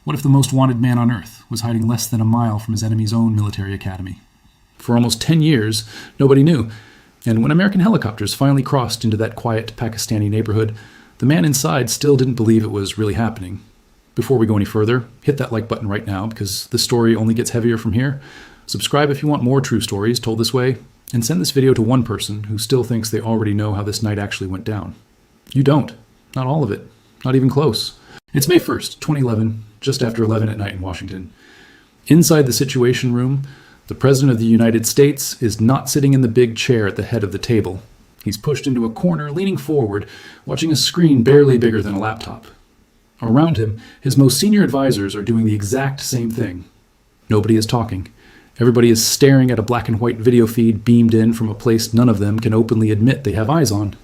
What if the most wanted man on Earth was hiding less than a mile from his enemy's own military academy? For almost 10 years, nobody knew. And when American helicopters finally crossed into that quiet Pakistani neighborhood, the man inside still didn't believe it was really happening. Before we go any further, hit that like button right now because this story only gets heavier from here. Subscribe if you want more true stories told this way, and send this video to one person who still thinks they already know how this night actually went down. You don't. Not all of it. Not even close. It's May 1st, 2011, just after 11 at night in Washington. Inside the Situation Room, the President of the United States is not sitting in the big chair at the head of the table. He's pushed into a corner, leaning forward, watching a screen barely bigger than a laptop. Around him, his most senior advisors are doing the exact same thing. Nobody is talking. Everybody is staring at a black and white video feed beamed in from a place none of them can openly admit they have eyes on.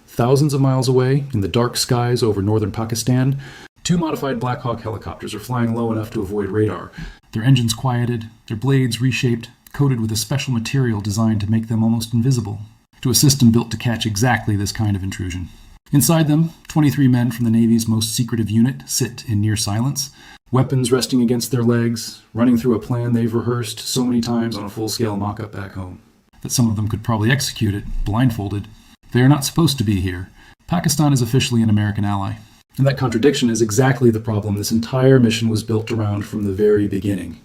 Thousands of miles away, in the dark skies over northern Pakistan, 2 modified Black Hawk helicopters are flying low enough to avoid radar. Their engines quieted, their blades reshaped, coated with a special material designed to make them almost invisible, to a system built to catch exactly this kind of intrusion. Inside them, 23 men from the Navy's most secretive unit sit in near silence, weapons resting against their legs, running through a plan they've rehearsed so many times on a full-scale mock-up back home, that some of them could probably execute it, blindfolded. They are not supposed to be here. Pakistan is officially an American ally. And that contradiction is exactly the problem this entire mission was built around from the very beginning.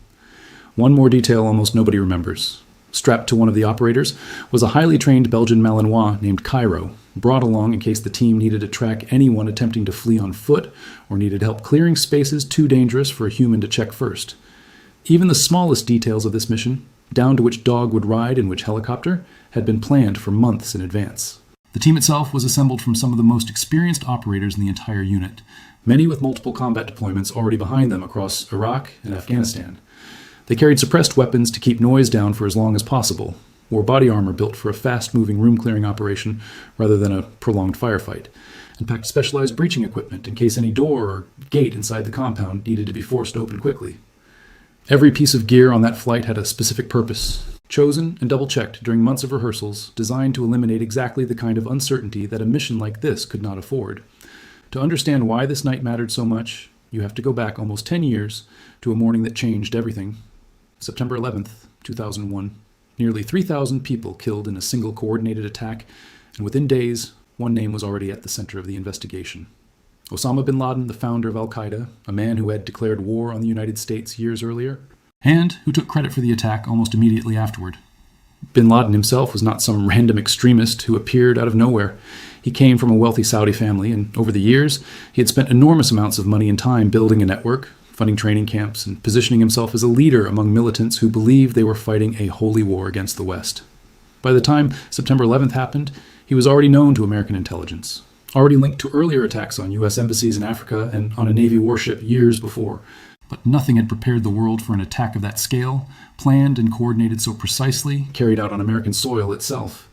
One more detail almost nobody remembers. Strapped to one of the operators was a highly trained Belgian Malinois named Cairo, brought along in case the team needed to track anyone attempting to flee on foot or needed help clearing spaces too dangerous for a human to check first. Even the smallest details of this mission, down to which dog would ride in which helicopter, had been planned for months in advance. The team itself was assembled from some of the most experienced operators in the entire unit, many with multiple combat deployments already behind them across Iraq and Afghanistan. They carried suppressed weapons to keep noise down for as long as possible, wore body armor built for a fast-moving room-clearing operation rather than a prolonged firefight, and packed specialized breaching equipment in case any door or gate inside the compound needed to be forced open quickly. Every piece of gear on that flight had a specific purpose, chosen and double-checked during months of rehearsals, designed to eliminate exactly the kind of uncertainty that a mission like this could not afford. To understand why this night mattered so much, you have to go back almost 10 years to a morning that changed everything. September 11th, 2001. Nearly 3,000 people killed in a single coordinated attack, and within days, one name was already at the center of the investigation. Osama bin Laden, the founder of Al-Qaeda, a man who had declared war on the United States years earlier, and who took credit for the attack almost immediately afterward. Bin Laden himself was not some random extremist who appeared out of nowhere. He came from a wealthy Saudi family, and over the years, he had spent enormous amounts of money and time building a network, funding training camps, and positioning himself as a leader among militants who believed they were fighting a holy war against the West. By the time September 11th happened, he was already known to American intelligence, already linked to earlier attacks on U.S. embassies in Africa and on a Navy warship years before. But nothing had prepared the world for an attack of that scale, planned and coordinated so precisely, carried out on American soil itself.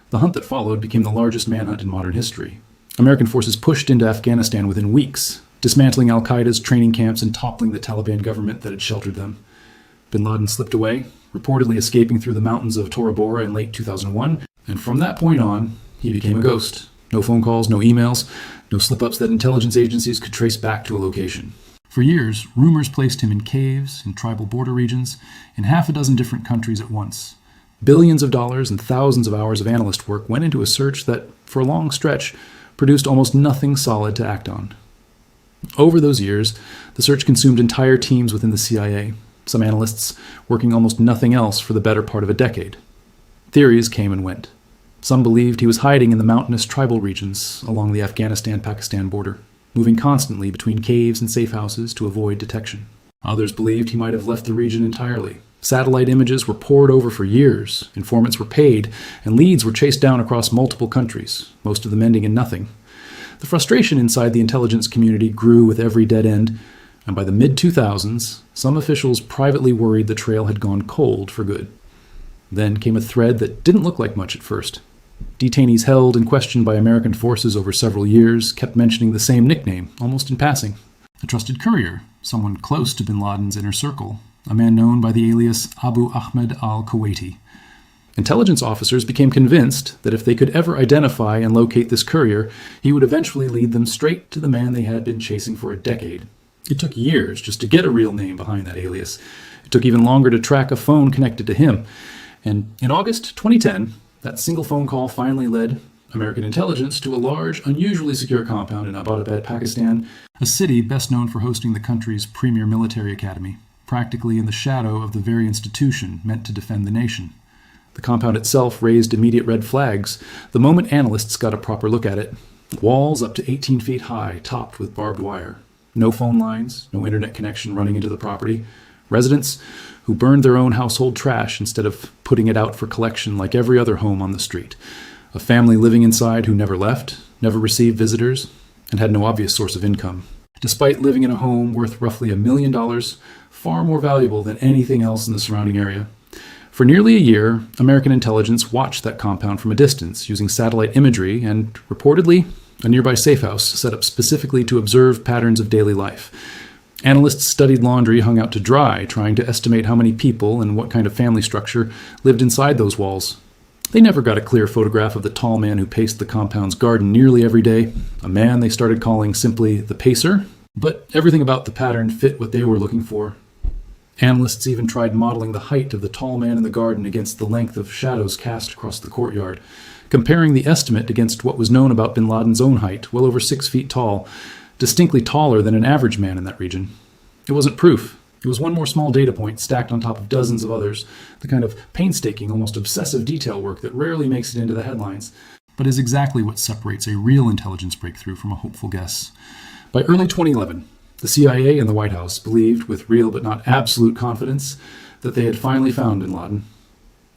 The hunt that followed became the largest manhunt in modern history. American forces pushed into Afghanistan within weeks, dismantling al-Qaeda's training camps and toppling the Taliban government that had sheltered them. Bin Laden slipped away, reportedly escaping through the mountains of Tora Bora in late 2001, and from that point on, he became a ghost. No phone calls, no emails, no slip-ups that intelligence agencies could trace back to a location. For years, rumors placed him in caves, in tribal border regions, in half a dozen different countries at once. Billions of dollars and thousands of hours of analyst work went into a search that, for a long stretch, produced almost nothing solid to act on. Over those years, the search consumed entire teams within the CIA, some analysts working almost nothing else for the better part of a decade. Theories came and went. Some believed he was hiding in the mountainous tribal regions along the Afghanistan-Pakistan border, moving constantly between caves and safe houses to avoid detection. Others believed he might have left the region entirely. Satellite images were pored over for years, informants were paid, and leads were chased down across multiple countries, most of them ending in nothing. The frustration inside the intelligence community grew with every dead end, and by the mid-2000s, some officials privately worried the trail had gone cold for good. Then came a thread that didn't look like much at first. Detainees held and questioned by American forces over several years kept mentioning the same nickname, almost in passing. A trusted courier, someone close to bin Laden's inner circle, a man known by the alias Abu Ahmed al-Kuwaiti. Intelligence officers became convinced that if they could ever identify and locate this courier, he would eventually lead them straight to the man they had been chasing for a decade, It took years just to get a real name behind that alias. It took even longer to track a phone connected to him. And in August 2010, that single phone call finally led American intelligence to a large, unusually secure compound in Abbottabad, Pakistan, a city best known for hosting the country's premier military academy, practically in the shadow of the very institution meant to defend the nation. The compound itself raised immediate red flags the moment analysts got a proper look at it. Walls up to 18 feet high, topped with barbed wire. No phone lines, no internet connection running into the property. Residents who burned their own household trash instead of putting it out for collection like every other home on the street. A family living inside who never left, never received visitors, and had no obvious source of income. Despite living in a home worth roughly $1 million, far more valuable than anything else in the surrounding area. For nearly a year, American intelligence watched that compound from a distance using satellite imagery and, reportedly, a nearby safe house set up specifically to observe patterns of daily life. Analysts studied laundry hung out to dry, trying to estimate how many people and what kind of family structure lived inside those walls. They never got a clear photograph of the tall man who paced the compound's garden nearly every day, a man they started calling simply the Pacer, but everything about the pattern fit what they were looking for. Analysts even tried modeling the height of the tall man in the garden against the length of shadows cast across the courtyard, comparing the estimate against what was known about bin Laden's own height, well over 6 feet tall, distinctly taller than an average man in that region. It wasn't proof. It was one more small data point stacked on top of dozens of others, the kind of painstaking, almost obsessive detail work that rarely makes it into the headlines, but is exactly what separates a real intelligence breakthrough from a hopeful guess. By early 2011, the CIA and the White House believed, with real but not absolute confidence, that they had finally found bin Laden.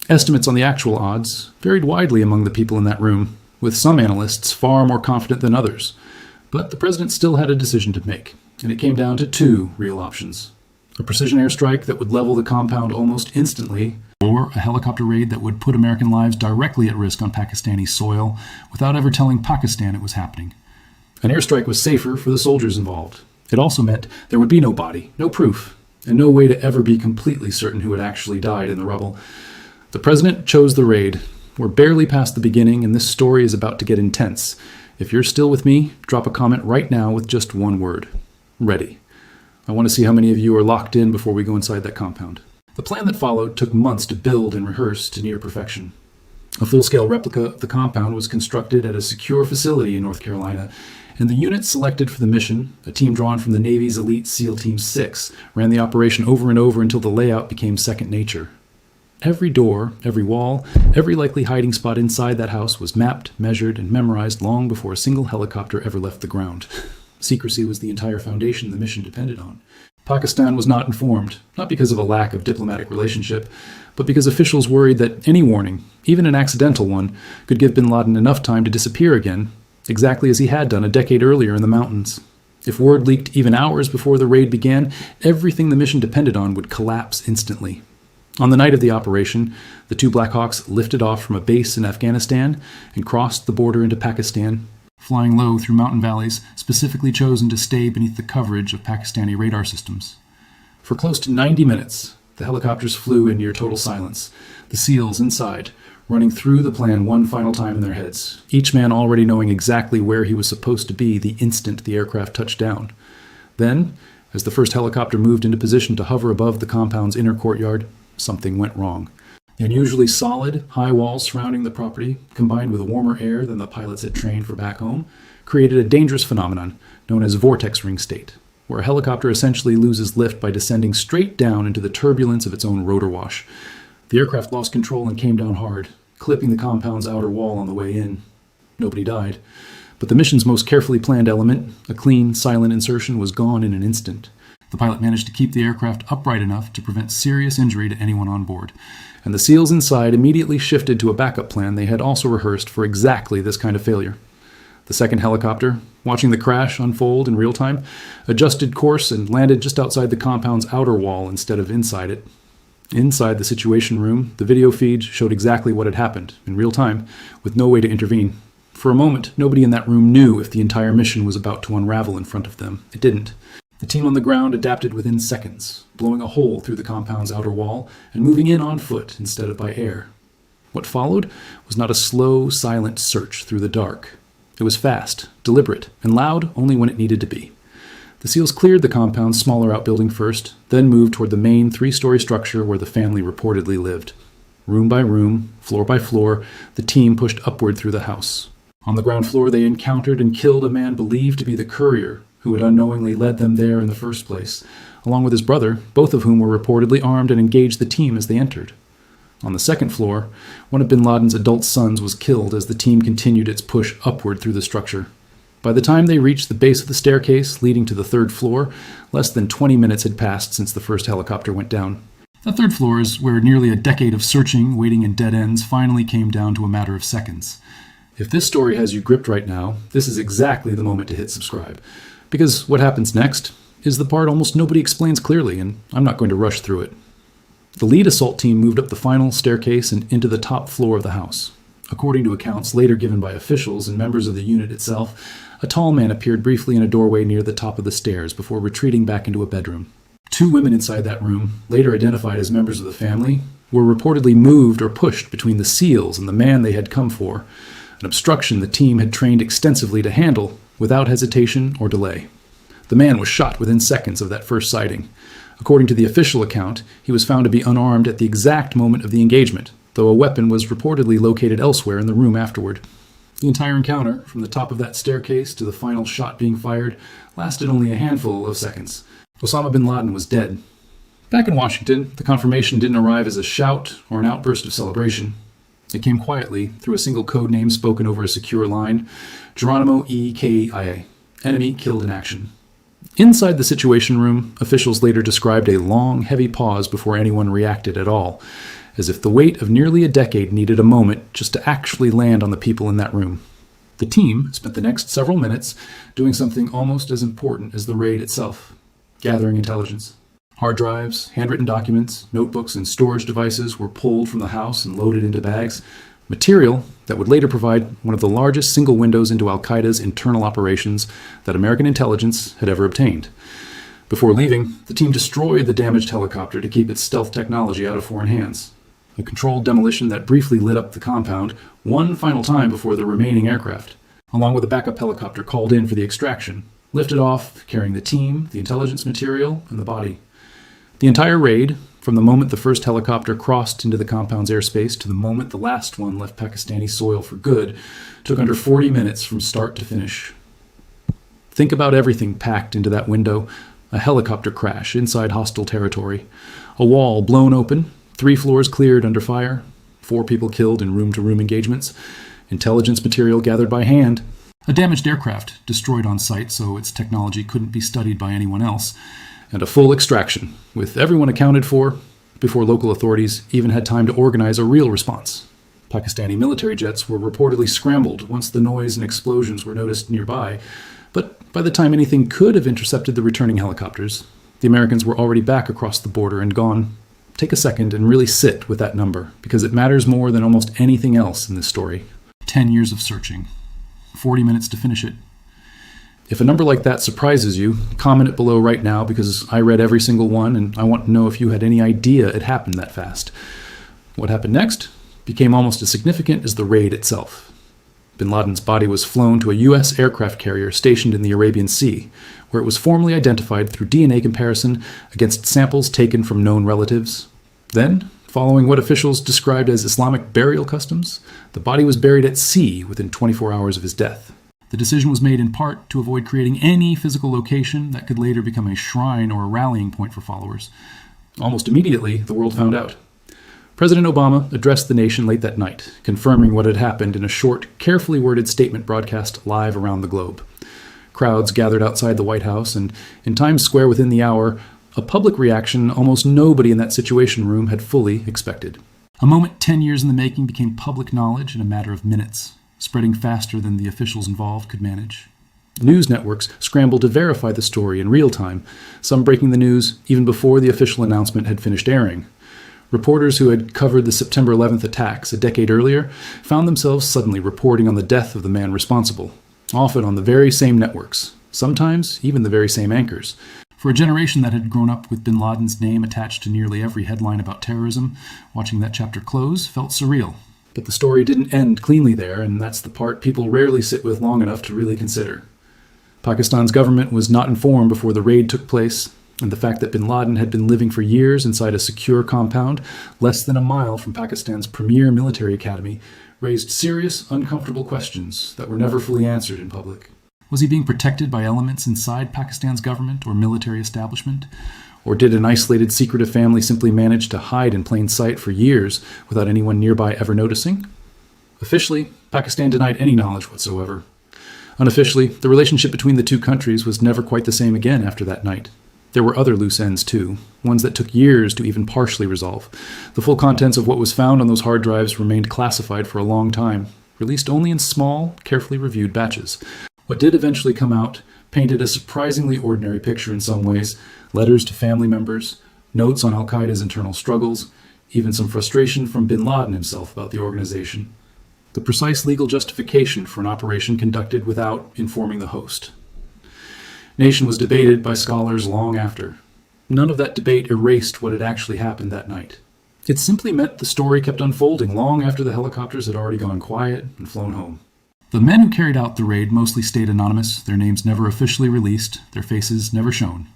Estimates on the actual odds varied widely among the people in that room, with some analysts far more confident than others. But the president still had a decision to make, and it came down to two real options. A precision airstrike that would level the compound almost instantly, or a helicopter raid that would put American lives directly at risk on Pakistani soil without ever telling Pakistan it was happening. An airstrike was safer for the soldiers involved. It also meant there would be no body, no proof, and no way to ever be completely certain who had actually died in the rubble. The president chose the raid. We're barely past the beginning, and this story is about to get intense. If you're still with me, drop a comment right now with just one word. Ready. I want to see how many of you are locked in before we go inside that compound. The plan that followed took months to build and rehearse to near perfection. A full-scale replica of the compound was constructed at a secure facility in North Carolina, and the unit selected for the mission, a team drawn from the Navy's elite SEAL Team 6, ran the operation over and over until the layout became second nature. Every door, every wall, every likely hiding spot inside that house was mapped, measured, and memorized long before a single helicopter ever left the ground. Secrecy was the entire foundation the mission depended on. Pakistan was not informed, not because of a lack of diplomatic relationship, but because officials worried that any warning, even an accidental one, could give bin Laden enough time to disappear again, exactly as he had done a decade earlier in the mountains. If word leaked even hours before the raid began, everything the mission depended on would collapse instantly. On the night of the operation, the two Black Hawks lifted off from a base in Afghanistan and crossed the border into Pakistan, flying low through mountain valleys specifically chosen to stay beneath the coverage of Pakistani radar systems. For close to 90 minutes, the helicopters flew in near total silence, the SEALs inside, running through the plan one final time in their heads, each man already knowing exactly where he was supposed to be the instant the aircraft touched down. Then, as the first helicopter moved into position to hover above the compound's inner courtyard, something went wrong. The unusually solid, high walls surrounding the property, combined with warmer air than the pilots had trained for back home, created a dangerous phenomenon known as vortex ring state, where a helicopter essentially loses lift by descending straight down into the turbulence of its own rotor wash. The aircraft lost control and came down hard, clipping the compound's outer wall on the way in. Nobody died, but the mission's most carefully planned element, a clean, silent insertion, was gone in an instant. The pilot managed to keep the aircraft upright enough to prevent serious injury to anyone on board, and the SEALs inside immediately shifted to a backup plan they had also rehearsed for exactly this kind of failure. The second helicopter, watching the crash unfold in real time, adjusted course and landed just outside the compound's outer wall instead of inside it. Inside the Situation Room, the video feed showed exactly what had happened, in real time, with no way to intervene. For a moment, nobody in that room knew if the entire mission was about to unravel in front of them. It didn't. The team on the ground adapted within seconds, blowing a hole through the compound's outer wall and moving in on foot instead of by air. What followed was not a slow, silent search through the dark. It was fast, deliberate, and loud only when it needed to be. The SEALs cleared the compound's smaller outbuilding first, then moved toward the main 3-story structure where the family reportedly lived. Room by room, floor by floor, the team pushed upward through the house. On the ground floor, they encountered and killed a man believed to be the courier who had unknowingly led them there in the first place, along with his brother, both of whom were reportedly armed and engaged the team as they entered. On the second floor, one of bin Laden's adult sons was killed as the team continued its push upward through the structure. By the time they reached the base of the staircase leading to the third floor, less than 20 minutes had passed since the first helicopter went down. The third floor is where nearly a decade of searching, waiting in dead ends, finally came down to a matter of seconds. If this story has you gripped right now, this is exactly the moment to hit subscribe. Because what happens next is the part almost nobody explains clearly, and I'm not going to rush through it. The lead assault team moved up the final staircase and into the top floor of the house. According to accounts later given by officials and members of the unit itself, a tall man appeared briefly in a doorway near the top of the stairs before retreating back into a bedroom. 2 women inside that room, later identified as members of the family, were reportedly moved or pushed between the SEALs and the man they had come for, an obstruction the team had trained extensively to handle without hesitation or delay. The man was shot within seconds of that first sighting. According to the official account, he was found to be unarmed at the exact moment of the engagement, though a weapon was reportedly located elsewhere in the room afterward. The entire encounter, from the top of that staircase to the final shot being fired, lasted only a handful of seconds. Osama bin Laden was dead. Back in Washington, the confirmation didn't arrive as a shout or an outburst of celebration. It came quietly through a single code name spoken over a secure line: Geronimo E. Enemy killed in action. Inside the Situation Room, officials later described a long, heavy pause before anyone reacted at all, as if the weight of nearly a decade needed a moment just to actually land on the people in that room. The team spent the next several minutes doing something almost as important as the raid itself: gathering intelligence. Hard drives, handwritten documents, notebooks, and storage devices were pulled from the house and loaded into bags, material that would later provide one of the largest single windows into Al-Qaeda's internal operations that American intelligence had ever obtained. Before leaving, the team destroyed the damaged helicopter to keep its stealth technology out of foreign hands. A controlled demolition that briefly lit up the compound one final time before the remaining aircraft, along with a backup helicopter called in for the extraction, lifted off, carrying the team, the intelligence material, and the body. The entire raid, from the moment the first helicopter crossed into the compound's airspace to the moment the last one left Pakistani soil for good, took under 40 minutes from start to finish. Think about everything packed into that window: a helicopter crash inside hostile territory, a wall blown open, 3 floors cleared under fire, 4 people killed in room-to-room engagements, intelligence material gathered by hand, a damaged aircraft destroyed on site so its technology couldn't be studied by anyone else, and a full extraction, with everyone accounted for, before local authorities even had time to organize a real response. Pakistani military jets were reportedly scrambled once the noise and explosions were noticed nearby, but by the time anything could have intercepted the returning helicopters, the Americans were already back across the border and gone. Take a second and really sit with that number, because it matters more than almost anything else in this story. 10 years of searching. 40 minutes to finish it. If a number like that surprises you, comment it below right now, because I read every single one and I want to know if you had any idea it happened that fast. What happened next became almost as significant as the raid itself. Bin Laden's body was flown to a U.S. aircraft carrier stationed in the Arabian Sea, where it was formally identified through DNA comparison against samples taken from known relatives. Then, following what officials described as Islamic burial customs, the body was buried at sea within 24 hours of his death. The decision was made in part to avoid creating any physical location that could later become a shrine or a rallying point for followers. Almost immediately, the world found out. President Obama addressed the nation late that night, confirming what had happened in a short, carefully worded statement broadcast live around the globe. Crowds gathered outside the White House, and in Times Square within the hour, a public reaction almost nobody in that Situation Room had fully expected. A moment 10 years in the making became public knowledge in a matter of minutes, spreading faster than the officials involved could manage. News networks scrambled to verify the story in real time, some breaking the news even before the official announcement had finished airing. Reporters who had covered the September 11th attacks a decade earlier found themselves suddenly reporting on the death of the man responsible, often on the very same networks, sometimes even the very same anchors. For a generation that had grown up with bin Laden's name attached to nearly every headline about terrorism, watching that chapter close felt surreal. But the story didn't end cleanly there, and that's the part people rarely sit with long enough to really consider. Pakistan's government was not informed before the raid took place, and the fact that bin Laden had been living for years inside a secure compound less than a mile from Pakistan's premier military academy raised serious, uncomfortable questions that were never fully answered in public. Was he being protected by elements inside Pakistan's government or military establishment? Or did an isolated, secretive family simply manage to hide in plain sight for years without anyone nearby ever noticing? Officially, Pakistan denied any knowledge whatsoever. Unofficially, the relationship between the two countries was never quite the same again after that night. There were other loose ends, too, ones that took years to even partially resolve. The full contents of what was found on those hard drives remained classified for a long time, released only in small, carefully reviewed batches. What did eventually come out painted a surprisingly ordinary picture in some ways: letters to family members, notes on al-Qaeda's internal struggles, even some frustration from bin Laden himself about the organization. The precise legal justification for an operation conducted without informing the host. Nation was debated by scholars long after. None of that debate erased what had actually happened that night. It simply meant the story kept unfolding long after the helicopters had already gone quiet and flown home. The men who carried out the raid mostly stayed anonymous, their names never officially released, their faces never shown.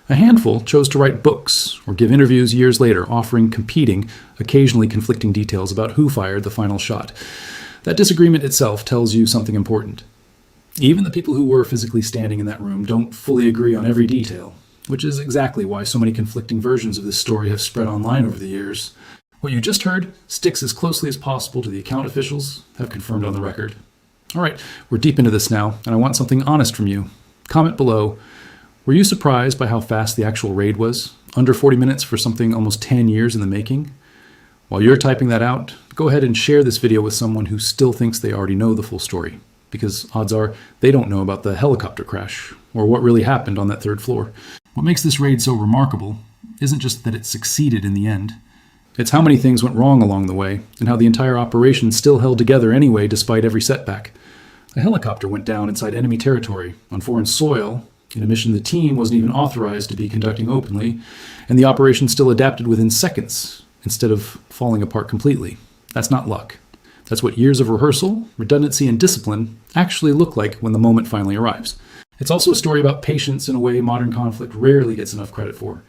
A handful chose to write books or give interviews years later, offering competing, occasionally conflicting details about who fired the final shot. That disagreement itself tells you something important. Even the people who were physically standing in that room don't fully agree on every detail, which is exactly why so many conflicting versions of this story have spread online over the years. What you just heard sticks as closely as possible to the account officials have confirmed on the record. All right, we're deep into this now, and I want something honest from you. Comment below. Were you surprised by how fast the actual raid was? Under 40 minutes for something almost 10 years in the making? While you're typing that out, go ahead and share this video with someone who still thinks they already know the full story, because odds are they don't know about the helicopter crash or what really happened on that third floor. What makes this raid so remarkable isn't just that it succeeded in the end. It's how many things went wrong along the way, and how the entire operation still held together anyway despite every setback. A helicopter went down inside enemy territory, on foreign soil, in a mission the team wasn't even authorized to be conducting openly, and the operation still adapted within seconds, instead of falling apart completely. That's not luck. That's what years of rehearsal, redundancy, and discipline actually look like when the moment finally arrives. It's also a story about patience in a way modern conflict rarely gets enough credit for.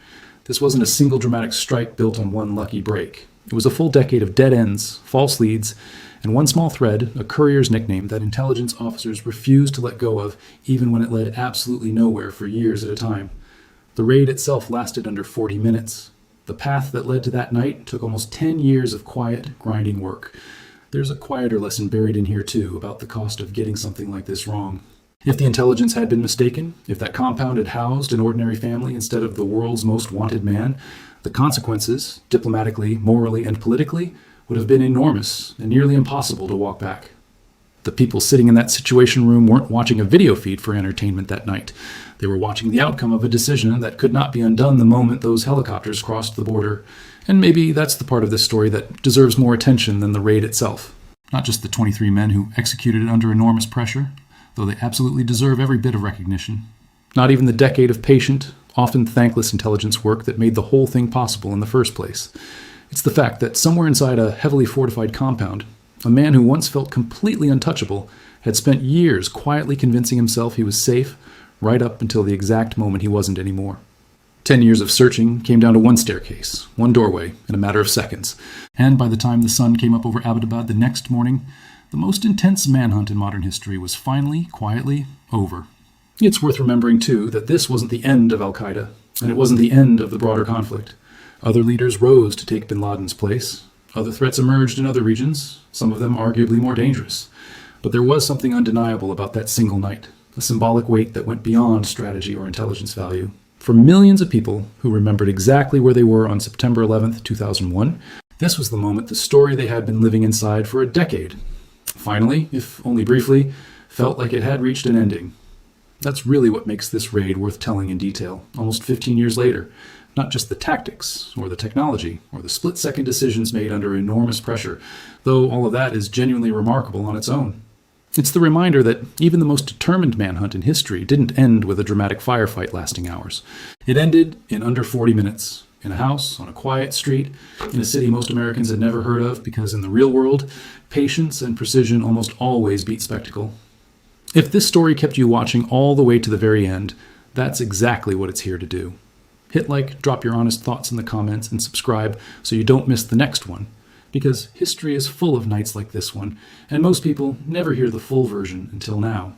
This wasn't a single dramatic strike built on one lucky break. It was a full decade of dead ends, false leads, and one small thread, a courier's nickname, that intelligence officers refused to let go of, even when it led absolutely nowhere for years at a time. The raid itself lasted under 40 minutes. The path that led to that night took almost 10 years of quiet, grinding work. There's a quieter lesson buried in here, too, about the cost of getting something like this wrong. If the intelligence had been mistaken, if that compound had housed an ordinary family instead of the world's most wanted man, the consequences, diplomatically, morally, and politically, would have been enormous and nearly impossible to walk back. The people sitting in that situation room weren't watching a video feed for entertainment that night. They were watching the outcome of a decision that could not be undone the moment those helicopters crossed the border. And maybe that's the part of this story that deserves more attention than the raid itself. Not just the 23 men who executed it under enormous pressure, though they absolutely deserve every bit of recognition. Not even the decade of patient, often thankless intelligence work that made the whole thing possible in the first place. It's the fact that somewhere inside a heavily fortified compound, a man who once felt completely untouchable had spent years quietly convincing himself he was safe, right up until the exact moment he wasn't anymore. 10 years of searching came down to one staircase, one doorway, in a matter of seconds. And by the time the sun came up over Abbottabad the next morning, the most intense manhunt in modern history was finally, quietly, over. It's worth remembering, too, that this wasn't the end of al-Qaeda, and it wasn't the end of the broader conflict. Other leaders rose to take bin Laden's place. Other threats emerged in other regions, some of them arguably more dangerous. But there was something undeniable about that single night, a symbolic weight that went beyond strategy or intelligence value. For millions of people who remembered exactly where they were on September 11th, 2001, this was the moment the story they had been living inside for a decade finally, if only briefly, felt like it had reached an ending. That's really what makes this raid worth telling in detail, almost 15 years later. Not just the tactics, or the technology, or the split-second decisions made under enormous pressure, though all of that is genuinely remarkable on its own. It's the reminder that even the most determined manhunt in history didn't end with a dramatic firefight lasting hours. It ended in under 40 minutes, in a house, on a quiet street, in a city most Americans had never heard of, because in the real world, patience and precision almost always beat spectacle. If this story kept you watching all the way to the very end, that's exactly what it's here to do. Hit like, drop your honest thoughts in the comments, and subscribe so you don't miss the next one. Because history is full of nights like this one, and most people never hear the full version until now.